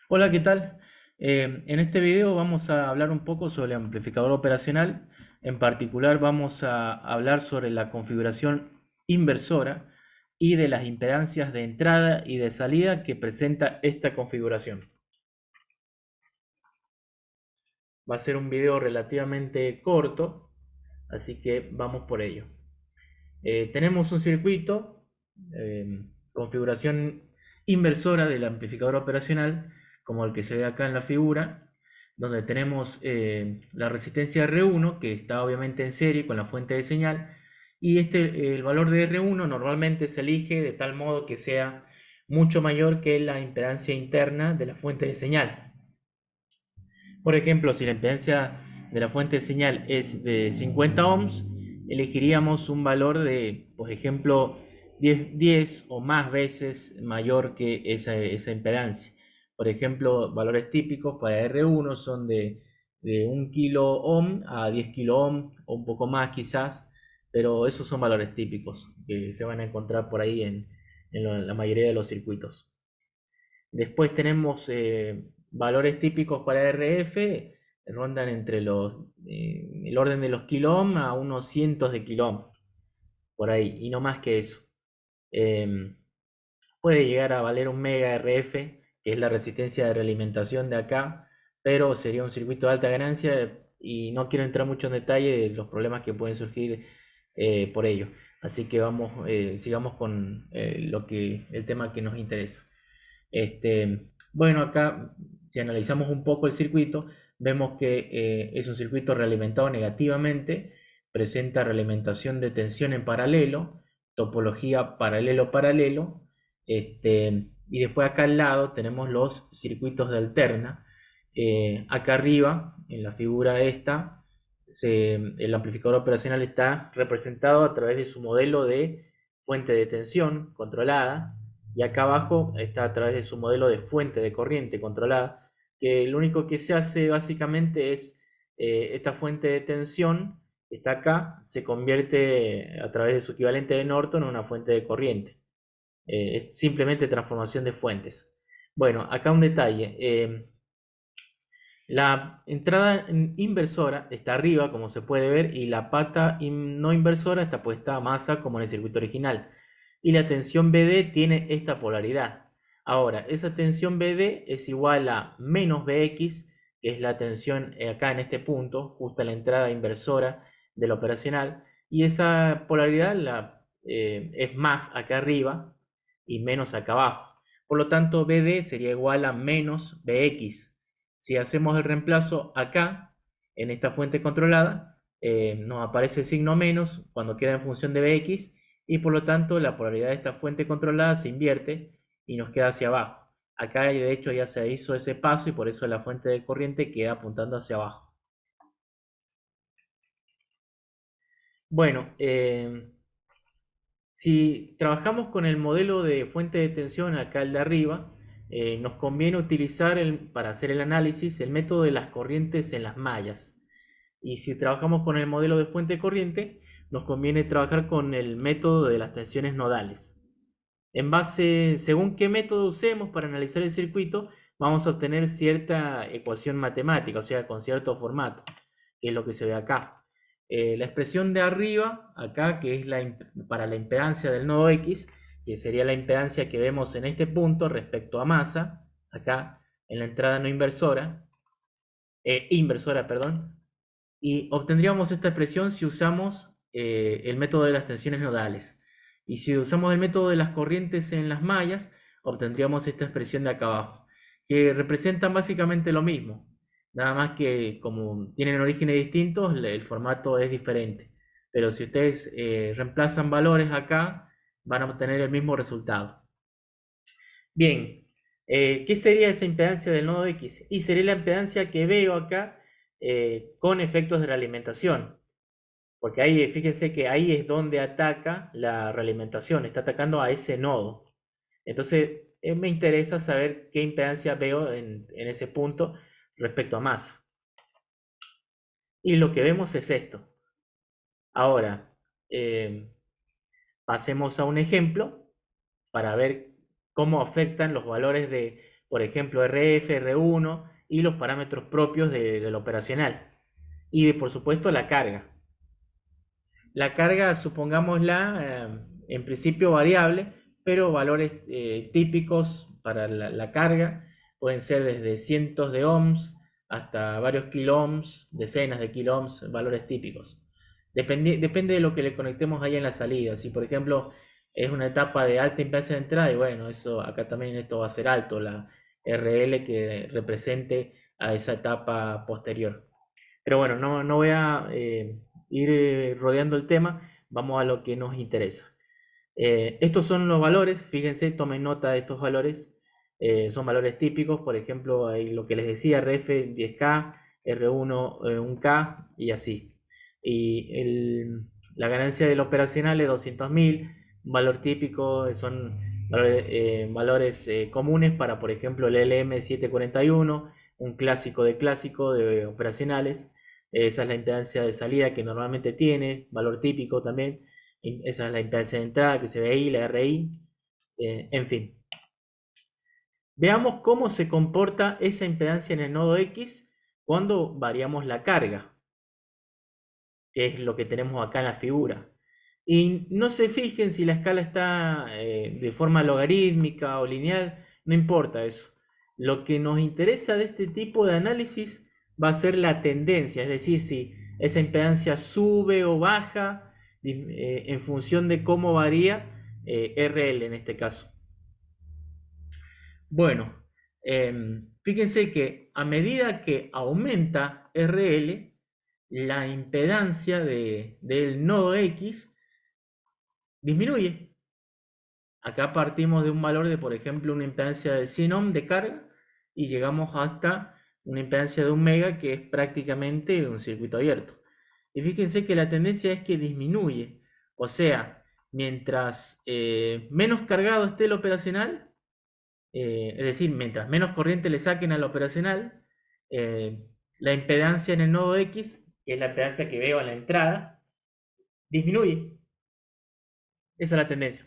Hola, ¿qué tal? En este video vamos a hablar un poco sobre el amplificador operacional. En particular vamos a hablar sobre la configuración inversora y de las impedancias de entrada y de salida que presenta esta configuración. Va a ser un video relativamente corto, así que vamos por ello. Tenemos un circuito, configuración inversora del amplificador operacional, como el que se ve acá en la figura, donde tenemos la resistencia R1, que está obviamente en serie con la fuente de señal, y el valor de R1 normalmente se elige de tal modo que sea mucho mayor que la impedancia interna de la fuente de señal. Por ejemplo, si la impedancia de la fuente de señal es de 50 ohms, elegiríamos un valor de, por ejemplo, 10 o más veces mayor que esa impedancia. Por ejemplo, valores típicos para R1 son de 1 kilo ohm a 10 kilo ohm o un poco más quizás, pero esos son valores típicos que se van a encontrar por ahí en la mayoría de los circuitos. Después tenemos valores típicos para RF, rondan entre el orden de los kilo ohm a unos cientos de kilo ohm, por ahí, y no más que eso. Eh, Puede llegar a valer un mega RF, que es la resistencia de realimentación de acá, pero sería un circuito de alta ganancia y no quiero entrar mucho en detalle de los problemas que pueden surgir por ello. Así que sigamos con el tema que nos interesa. Bueno, acá, si analizamos un poco el circuito, vemos que es un circuito realimentado negativamente, presenta realimentación de tensión en paralelo, topología paralelo-paralelo, y después acá al lado tenemos los circuitos de alterna. Acá arriba, en la figura esta, el amplificador operacional está representado a través de su modelo de fuente de tensión controlada, y acá abajo está a través de su modelo de fuente de corriente controlada, que lo único que se hace básicamente es esta fuente de tensión que está acá, se convierte a través de su equivalente de Norton en una fuente de corriente. Es simplemente transformación de fuentes. Bueno, acá un detalle. La entrada inversora está arriba, como se puede ver, y la pata no inversora está puesta a masa, como en el circuito original. Y la tensión BD tiene esta polaridad. Ahora, esa tensión BD es igual a menos BX, que es la tensión acá en este punto, justo a la entrada inversora del operacional, y esa polaridad es más acá arriba y menos acá abajo. Por lo tanto, BD sería igual a menos BX. Si hacemos el reemplazo acá, en esta fuente controlada, nos aparece el signo menos cuando queda en función de Bx, y por lo tanto la polaridad de esta fuente controlada se invierte y nos queda hacia abajo. Acá de hecho ya se hizo ese paso y por eso la fuente de corriente queda apuntando hacia abajo. Bueno, si trabajamos con el modelo de fuente de tensión acá el de arriba, nos conviene utilizar para hacer el análisis el método de las corrientes en las mallas. Y si trabajamos con el modelo de fuente de corriente, nos conviene trabajar con el método de las tensiones nodales. Según qué método usemos para analizar el circuito, vamos a obtener cierta ecuación matemática, o sea, con cierto formato, que es lo que se ve acá. La expresión de arriba, acá, que es para la impedancia del nodo X, que sería la impedancia que vemos en este punto respecto a masa, acá en la entrada no inversora, inversora, perdón, y obtendríamos esta expresión si usamos el método de las tensiones nodales. Y si usamos el método de las corrientes en las mallas, obtendríamos esta expresión de acá abajo, que representan básicamente lo mismo. Nada más que como tienen orígenes distintos, el formato es diferente. Pero si ustedes reemplazan valores acá, van a obtener el mismo resultado. Bien, ¿qué sería esa impedancia del nodo X? Y sería la impedancia que veo acá con efectos de realimentación. Porque ahí, fíjense que ahí es donde ataca la realimentación, está atacando a ese nodo. Entonces, me interesa saber qué impedancia veo en ese punto respecto a masa. Y lo que vemos es esto. Ahora, eh, pasemos a un ejemplo para ver cómo afectan los valores de por ejemplo RF, R1 y los parámetros propios del operacional. Y por supuesto la carga. La carga, supongámosla, en principio variable, pero valores típicos para la carga pueden ser desde cientos de ohms hasta varios kilo ohms, decenas de kilo ohms, valores típicos. Depende de lo que le conectemos ahí en la salida. Si por ejemplo es una etapa de alta impedancia de entrada, y bueno, eso acá también esto va a ser alto, la RL que represente a esa etapa posterior. Pero bueno, no voy a ir rodeando el tema, vamos a lo que nos interesa. Estos son los valores, fíjense, tomen nota de estos valores, son valores típicos, por ejemplo, ahí lo que les decía, RF 10K, R1 1K y así. Y la ganancia del operacional es 200.000, valor típico son valores comunes para, por ejemplo, el LM741, un clásico de operacionales. Esa es la impedancia de salida que normalmente tiene, valor típico también. Esa es la impedancia de entrada que se ve ahí, la RI. En fin, veamos cómo se comporta esa impedancia en el nodo X cuando variamos la carga, que es lo que tenemos acá en la figura. Y no se fijen si la escala está de forma logarítmica o lineal, no importa eso. Lo que nos interesa de este tipo de análisis va a ser la tendencia, es decir, si esa impedancia sube o baja en función de cómo varía RL en este caso. Bueno, fíjense que a medida que aumenta RL, la impedancia del nodo X disminuye. Acá partimos de un valor de, por ejemplo, una impedancia de 100 ohm de carga y llegamos hasta una impedancia de 1 mega, que es prácticamente un circuito abierto. Y fíjense que la tendencia es que disminuye. O sea, mientras menos cargado esté el operacional, es decir, mientras menos corriente le saquen al operacional, la impedancia en el nodo X, que es la impedancia que veo a la entrada, disminuye. Esa es la tendencia.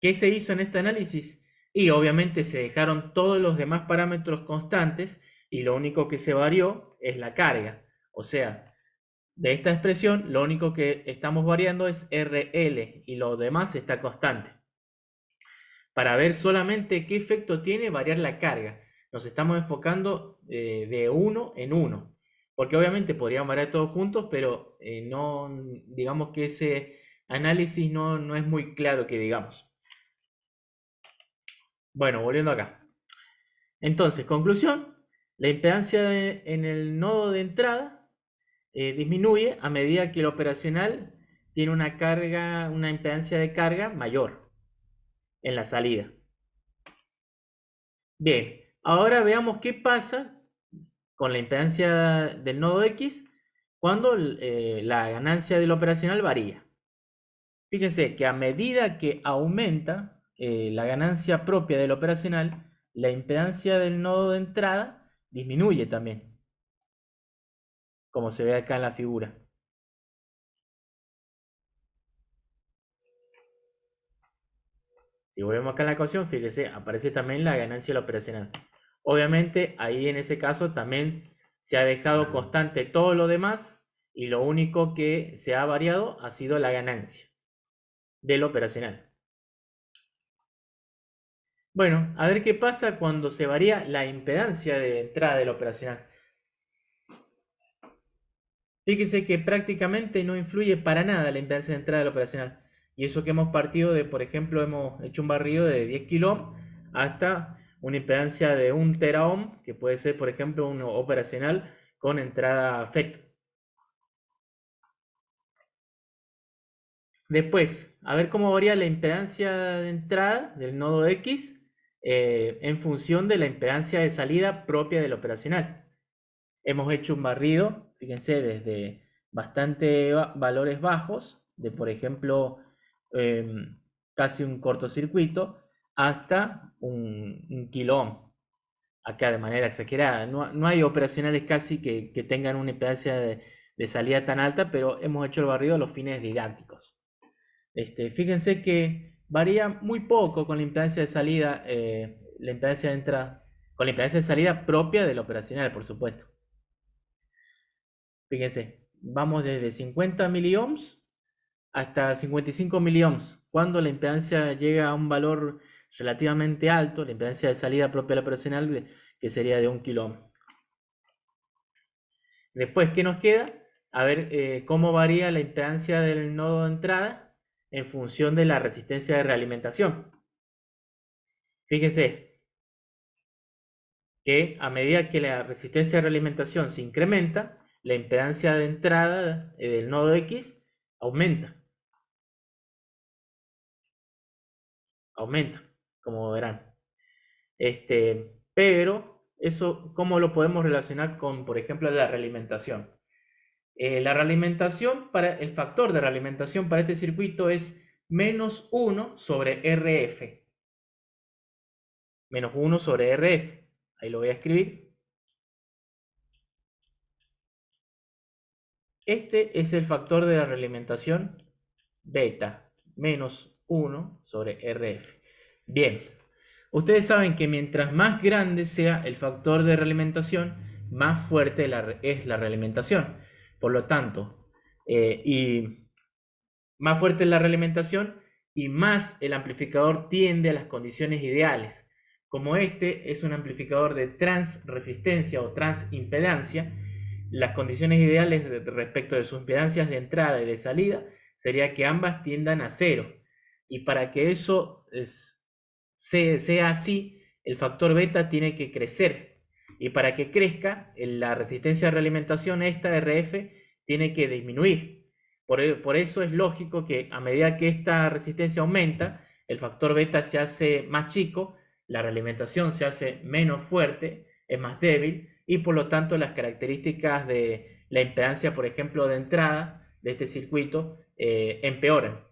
¿Qué se hizo en este análisis? Y obviamente se dejaron todos los demás parámetros constantes y lo único que se varió es la carga. O sea, de esta expresión lo único que estamos variando es RL y lo demás está constante. Para ver solamente qué efecto tiene variar la carga, nos estamos enfocando de uno en uno. Porque obviamente podrían variar todos juntos, pero no, digamos que ese análisis no es muy claro que digamos. Bueno, volviendo acá. Entonces, conclusión, la impedancia en el nodo de entrada disminuye a medida que el operacional tiene una impedancia de carga mayor en la salida. Bien, ahora veamos qué pasa con la impedancia del nodo X cuando la ganancia del operacional varía. Fíjense que a medida que aumenta la ganancia propia del operacional, la impedancia del nodo de entrada disminuye también, como se ve acá en la figura. Si volvemos acá en la ecuación, fíjese, aparece también la ganancia del operacional. Obviamente, ahí en ese caso también se ha dejado constante todo lo demás y lo único que se ha variado ha sido la ganancia del operacional. Bueno, a ver qué pasa cuando se varía la impedancia de entrada del operacional. Fíjense que prácticamente no influye para nada la impedancia de entrada del operacional. Y eso que hemos partido de, por ejemplo, hemos hecho un barrido de 10 kilo ohm hasta una impedancia de 1 tera ohm, que puede ser, por ejemplo, un operacional con entrada FET. Después, a ver cómo varía la impedancia de entrada del nodo X en función de la impedancia de salida propia del operacional. Hemos hecho un barrido, fíjense, desde bastante valores bajos, de por ejemplo casi un cortocircuito, hasta un kilo ohm, acá de manera exagerada. No hay operacionales casi que tengan una impedancia de salida tan alta, pero hemos hecho el barrido a los fines didácticos. Fíjense que varía muy poco con la impedancia de salida la impedancia de entrada, con la impedancia de salida propia del operacional, por supuesto. Fíjense, vamos desde 50 miliohms hasta 55 miliohms. Cuando la impedancia llega a un valor relativamente alto, la impedancia de salida propia del operacional, que sería de 1 kilo ohm. Después, ¿qué nos queda? A ver cómo varía la impedancia del nodo de entrada en función de la resistencia de realimentación. Fíjense que a medida que la resistencia de realimentación se incrementa, la impedancia de entrada del nodo X aumenta. Aumenta, como verán. Pero eso, ¿cómo lo podemos relacionar con, por ejemplo, la realimentación? La realimentación, el factor de realimentación para este circuito es menos 1 sobre RF. Menos 1 sobre RF. Ahí lo voy a escribir. Este es el factor de la realimentación beta. Menos 1 sobre RF. Bien. Ustedes saben que mientras más grande sea el factor de realimentación, más fuerte es la realimentación. Por lo tanto, y más fuerte es la realimentación y más el amplificador tiende a las condiciones ideales. Como este es un amplificador de transresistencia o transimpedancia, las condiciones ideales respecto de sus impedancias de entrada y de salida sería que ambas tiendan a cero. Y para que eso sea así, el factor beta tiene que crecer. Y para que crezca, la resistencia de realimentación, esta RF, tiene que disminuir. Por eso es lógico que a medida que esta resistencia aumenta, el factor beta se hace más chico, la realimentación se hace menos fuerte, es más débil, y por lo tanto las características de la impedancia, por ejemplo, de entrada de este circuito, empeoran.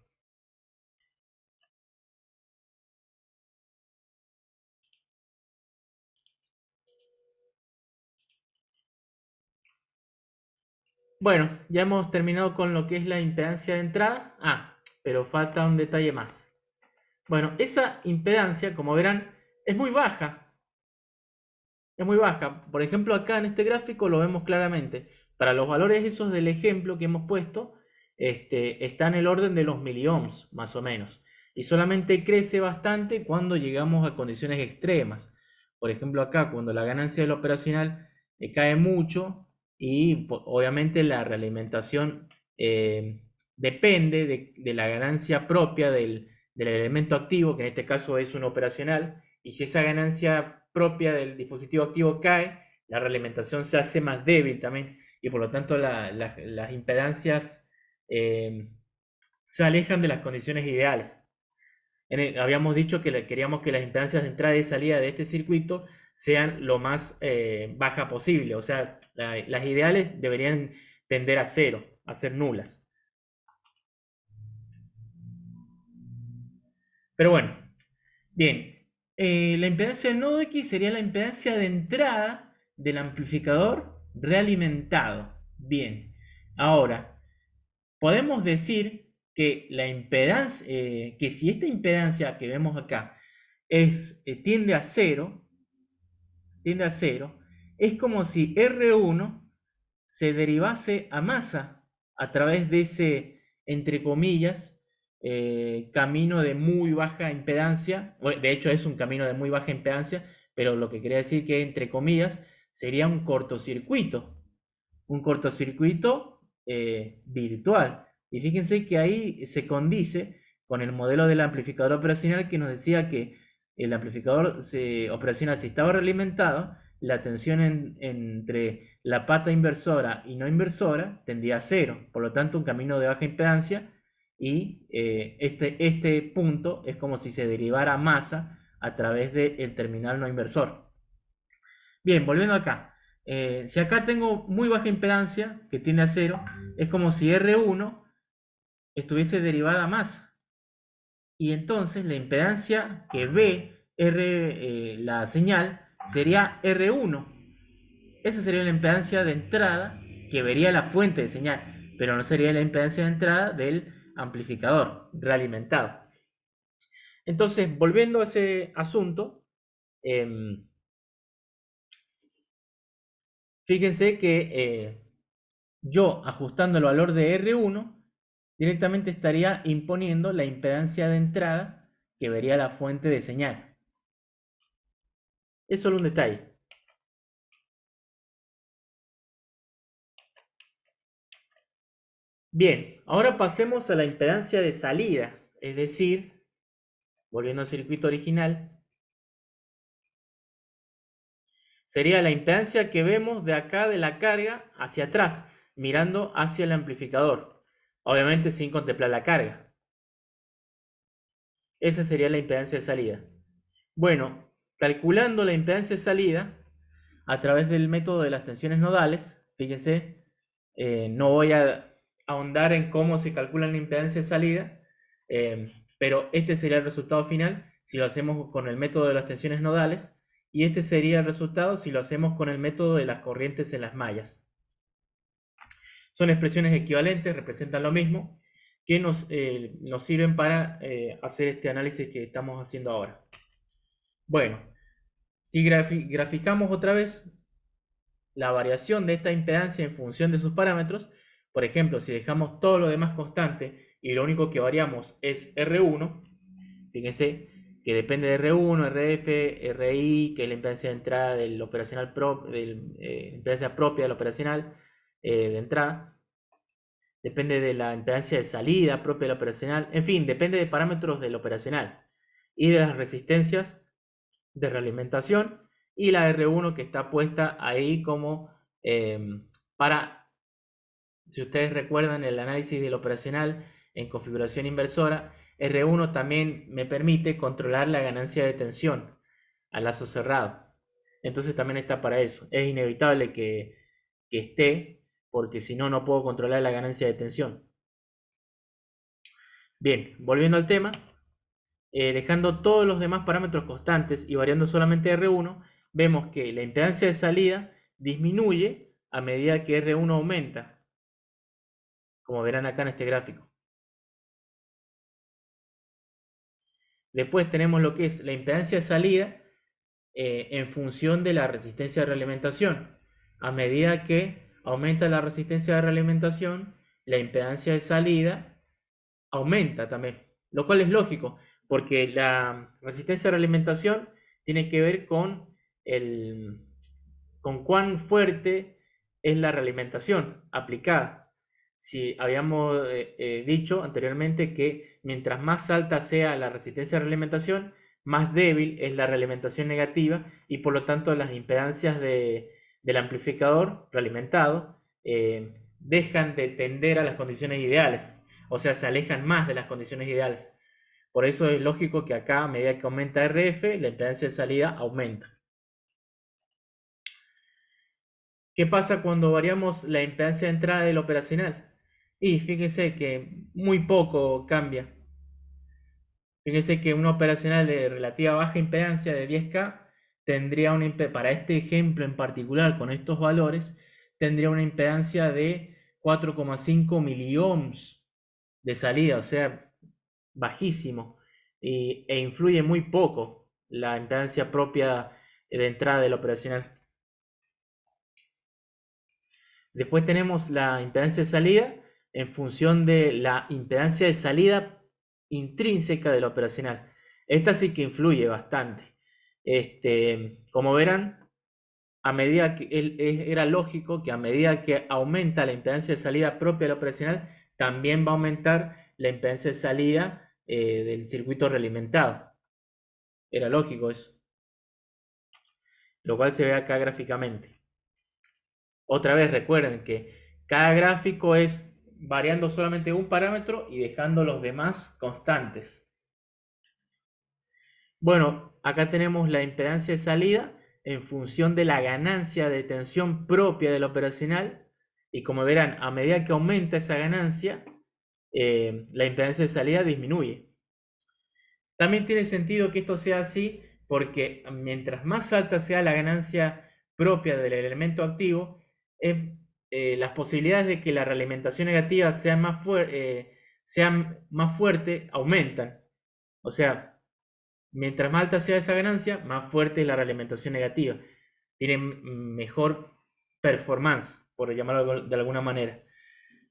Bueno, ya hemos terminado con lo que es la impedancia de entrada. Pero falta un detalle más. Bueno, esa impedancia, como verán, es muy baja. Es muy baja. Por ejemplo, acá en este gráfico lo vemos claramente. Para los valores esos del ejemplo que hemos puesto, está en el orden de los miliohms, más o menos. Y solamente crece bastante cuando llegamos a condiciones extremas. Por ejemplo, acá, cuando la ganancia del operacional cae mucho y obviamente la realimentación depende de la ganancia propia del elemento activo, que en este caso es un operacional, y si esa ganancia propia del dispositivo activo cae, la realimentación se hace más débil también, y por lo tanto las impedancias se alejan de las condiciones ideales. Habíamos dicho que queríamos que las impedancias de entrada y salida de este circuito sean lo más baja posible, o sea, las ideales deberían tender a cero, a ser nulas. Pero bueno, bien, la impedancia del nodo X sería la impedancia de entrada del amplificador realimentado. Bien, ahora, podemos decir que la impedancia, que si esta impedancia que vemos acá tiende a cero, es como si R1 se derivase a masa a través de ese, entre comillas, camino de muy baja impedancia. Bueno, de hecho es un camino de muy baja impedancia, pero lo que quería decir que entre comillas sería un cortocircuito virtual. Y fíjense que ahí se condice con el modelo del amplificador operacional que nos decía que el amplificador operacional, si estaba realimentado, la tensión entre la pata inversora y no inversora tendía a cero, por lo tanto un camino de baja impedancia, y este punto es como si se derivara masa a través del terminal no inversor. Bien, volviendo acá. Si acá tengo muy baja impedancia, que tiende a cero, es como si R1 estuviese derivada a masa. Y entonces la impedancia que ve la señal sería R1. Esa sería la impedancia de entrada que vería la fuente de señal, pero no sería la impedancia de entrada del amplificador realimentado. Entonces, volviendo a ese asunto, Em, Fíjense que yo ajustando el valor de R1 directamente estaría imponiendo la impedancia de entrada que vería la fuente de señal. Es solo un detalle. Bien, ahora pasemos a la impedancia de salida, es decir, volviendo al circuito original, sería la impedancia que vemos de acá de la carga hacia atrás, mirando hacia el amplificador, obviamente sin contemplar la carga. Esa sería la impedancia de salida. Bueno, calculando la impedancia de salida a través del método de las tensiones nodales, fíjense, no voy a ahondar en cómo se calcula la impedancia de salida, pero este sería el resultado final si lo hacemos con el método de las tensiones nodales, y este sería el resultado si lo hacemos con el método de las corrientes en las mallas. Son expresiones equivalentes, representan lo mismo, que nos sirven para hacer este análisis que estamos haciendo ahora. Bueno, si graficamos otra vez la variación de esta impedancia en función de sus parámetros, por ejemplo, si dejamos todo lo demás constante y lo único que variamos es R1, fíjense que depende de R1, RF, RI, que es la impedancia de entrada del operacional impedancia propia del operacional de entrada, depende de la impedancia de salida propia del operacional, en fin, depende de parámetros del operacional y de las resistencias de realimentación y la R1 que está puesta ahí como para, si ustedes recuerdan el análisis del operacional en configuración inversora, R1 también me permite controlar la ganancia de tensión a lazo cerrado. Entonces también está para eso. Es inevitable que esté, porque si no, no puedo controlar la ganancia de tensión. Bien, volviendo al tema, dejando todos los demás parámetros constantes y variando solamente R1, vemos que la impedancia de salida disminuye a medida que R1 aumenta, como verán acá en este gráfico. Después tenemos lo que es la impedancia de salida en función de la resistencia de realimentación. A medida que aumenta la resistencia de realimentación, la impedancia de salida aumenta también, lo cual es lógico, porque la resistencia de realimentación tiene que ver con cuán fuerte es la realimentación aplicada. Si habíamos dicho anteriormente que mientras más alta sea la resistencia de realimentación, más débil es la realimentación negativa y por lo tanto las impedancias del amplificador realimentado dejan de tender a las condiciones ideales, o sea, se alejan más de las condiciones ideales. Por eso es lógico que acá, a medida que aumenta RF, la impedancia de salida aumenta. ¿Qué pasa cuando variamos la impedancia de entrada del operacional? Y fíjense que muy poco cambia. Fíjense que una operacional de relativa baja impedancia de 10K tendría para este ejemplo en particular con estos valores, tendría una impedancia de 4,5 miliohms de salida, o sea, bajísimo, e influye muy poco la impedancia propia de entrada del operacional. Después tenemos la impedancia de salida en función de la impedancia de salida intrínseca del operacional. Esta sí que influye bastante. Como verán, a medida que era lógico que a medida que aumenta la impedancia de salida propia del operacional, también va a aumentar la impedancia de salida del circuito realimentado. Era lógico eso, lo cual se ve acá gráficamente. Otra vez recuerden que cada gráfico es variando solamente un parámetro y dejando los demás constantes. Bueno, acá tenemos la impedancia de salida en función de la ganancia de tensión propia del operacional y como verán, a medida que aumenta esa ganancia, la impedancia de salida disminuye. También tiene sentido que esto sea así porque mientras más alta sea la ganancia propia del elemento activo, las posibilidades de que la realimentación negativa sea más fuerte aumentan. O sea, Mientras más alta sea esa ganancia, más fuerte es la realimentación negativa. Tiene mejor performance, por llamarlo de alguna manera.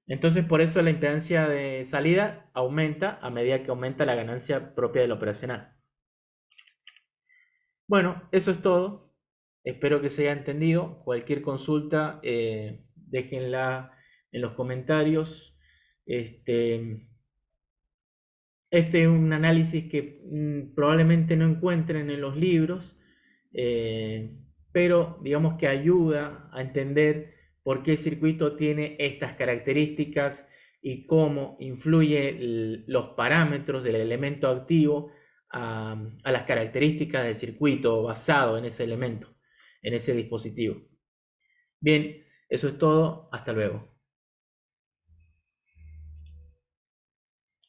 Entonces, por eso la impedancia de salida aumenta a medida que aumenta la ganancia propia del operacional. Bueno, eso es todo. Espero que se haya entendido. Cualquier consulta, déjenla en los comentarios. Este es un análisis que probablemente no encuentren en los libros, eh, pero digamos que ayuda a entender por qué el circuito tiene estas características y cómo influye los parámetros del elemento activo a las características del circuito basado en ese elemento, en ese dispositivo. Bien, eso es todo. Hasta luego.